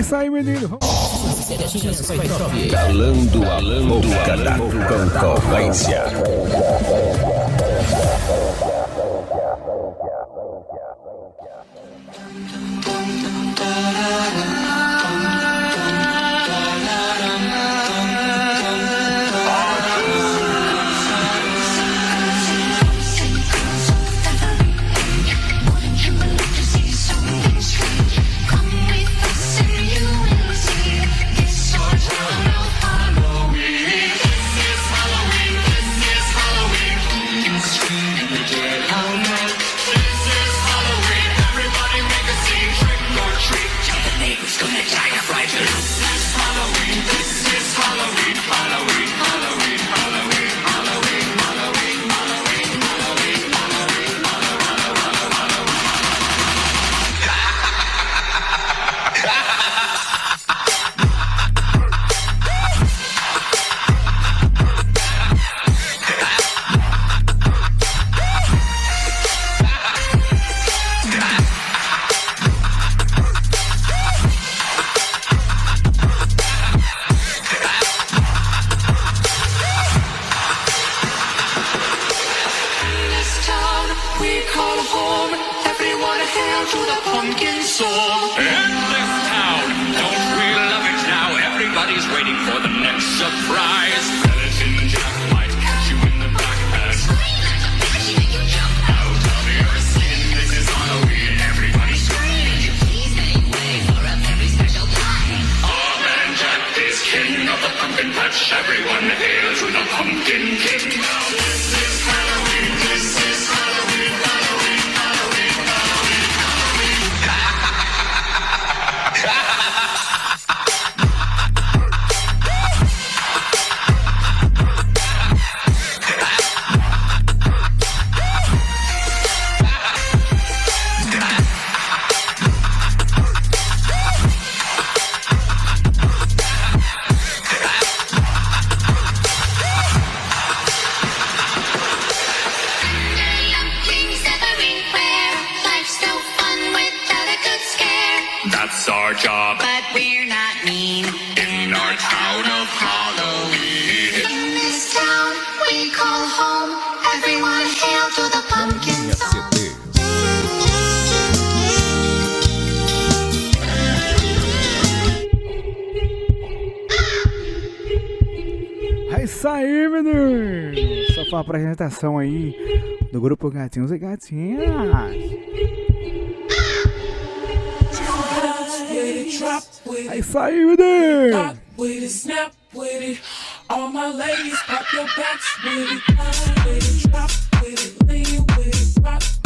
isso aí, menino. Calando a boca da concorrência. That's our job, but we're not mean in our town of Halloween. In this town we call home. Everyone hail to the pumpkin song. É isso aí, menino. Só foi uma apresentação aí do grupo Gatinhos e Gatinhas. É isso aí, menino. All my ladies, pop your backs with it, with it, drop with it, lean with it, rock